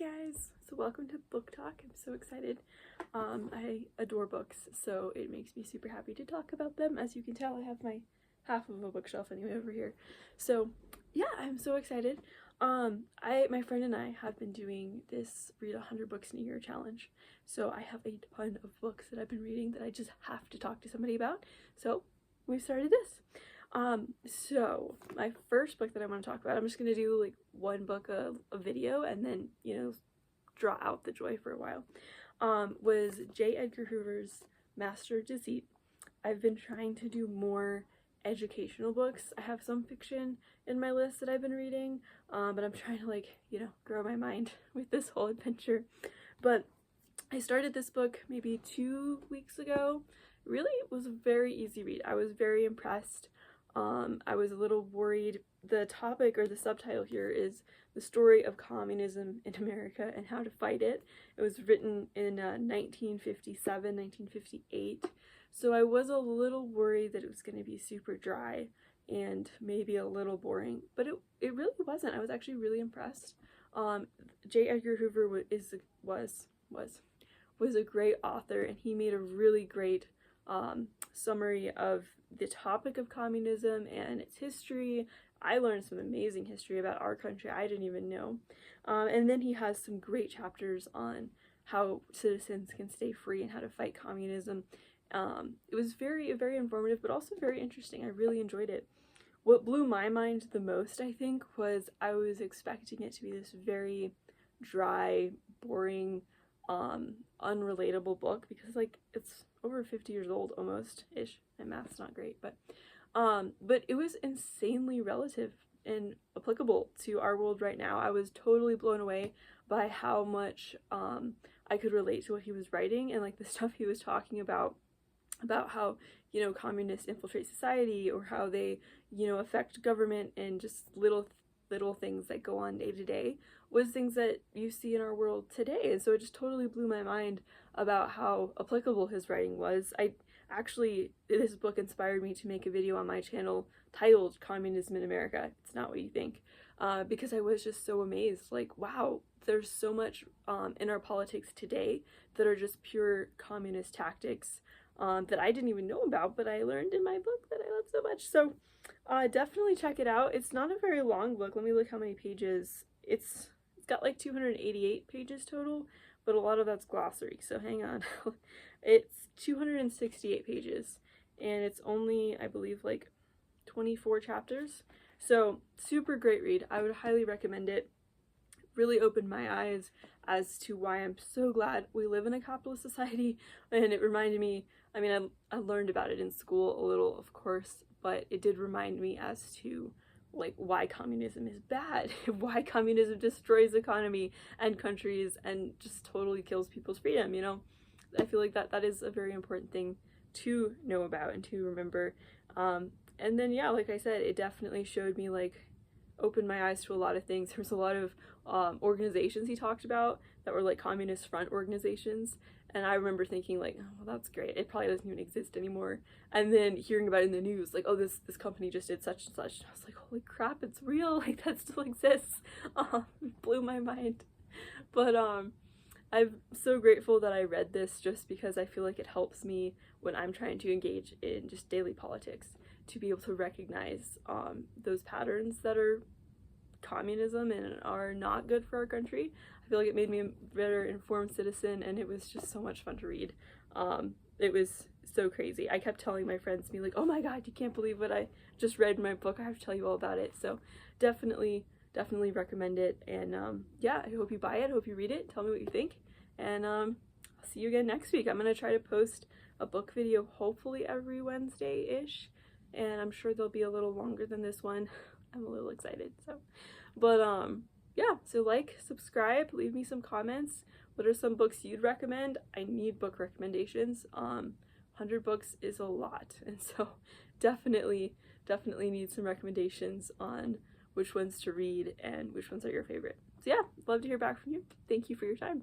guys, so welcome to BookTok. I'm so excited. I adore books, so it makes me super happy to talk about them. As you can tell, I have my half of a bookshelf anyway over here. So yeah, I'm so excited. My friend and I have been doing this read 100 books in a year challenge. So I have a ton of books that I've been reading that I just have to talk to somebody about. So we started this. So my first book that I want to talk about, I'm just going to do like one book a video and then, draw out the joy for a while, was J Edgar Hoover's Master of Deceit. I've been trying to do more educational books. I have some fiction in my list that I've been reading, but I'm trying to grow my mind with this whole adventure. But I started this book maybe 2 weeks ago. Really, it was a very easy read. I was very impressed. I was a little worried. The topic, or the subtitle here, is the story of communism in America and how to fight it. It was written in 1957, 1958, so I was a little worried that it was going to be super dry and maybe a little boring, but it really wasn't. I was actually really impressed. J Edgar Hoover was a great author, and he made a really great summary of the topic of communism and its history. I learned some amazing history about our country I didn't even know. And then he has some great chapters on how citizens can stay free and how to fight communism. It was very, very informative, but also very interesting. I really enjoyed it. What blew my mind the most, I think, was I was expecting it to be this very dry, boring, unrelatable book, because it's over 50 years old almost-ish. My math's not great, but it was insanely relative and applicable to our world right now. I was totally blown away by how much I could relate to what he was writing, and the stuff he was talking about how communists infiltrate society, or how they affect government, and just little things that go on day to day was things that you see in our world today. And so it just totally blew my mind about how applicable his writing was. This book inspired me to make a video on my channel titled Communism in America, It's Not What You Think, because I was just so amazed. Wow, there's so much in our politics today that are just pure communist tactics that I didn't even know about, but I learned in my book that I love so much. So definitely check it out. It's not a very long book. Let me look how many pages. It's got 288 pages total, but a lot of that's glossary, so hang on. It's 268 pages, and it's only, I believe, 24 chapters. So super great read. I would highly recommend it. Really opened my eyes as to why I'm so glad we live in a capitalist society, and it reminded me, I learned about it in school a little, of course, but it did remind me as to why communism is bad, why communism destroys economy and countries and just totally kills people's freedom. I feel like that is a very important thing to know about and to remember. And then, yeah, like I said, it definitely showed me, opened my eyes to a lot of things. There was a lot of organizations he talked about that were communist front organizations, and I remember thinking oh, well, that's great, it probably doesn't even exist anymore. And then hearing about it in the news, oh, this company just did such and such, and I was like, holy crap, it's real, that still exists. Blew my mind. But I'm so grateful that I read this, just because I feel like it helps me when I'm trying to engage in just daily politics, to be able to recognize those patterns that are communism and are not good for our country. I feel like it made me a better informed citizen, and it was just so much fun to read. It was so crazy. I kept telling my friends, oh my god, you can't believe what I just read in my book, I have to tell you all about it. So definitely recommend it, and yeah, I hope you buy it, I hope you read it, tell me what you think, and I'll see you again next week. I'm gonna try to post a book video hopefully every Wednesday-ish, and I'm sure they'll be a little longer than this one. I'm a little excited, so. But yeah, so subscribe, leave me some comments. What are some books you'd recommend? I need book recommendations. 100 books is a lot, and so definitely need some recommendations on which ones to read and which ones are your favorite. So yeah, love to hear back from you. Thank you for your time.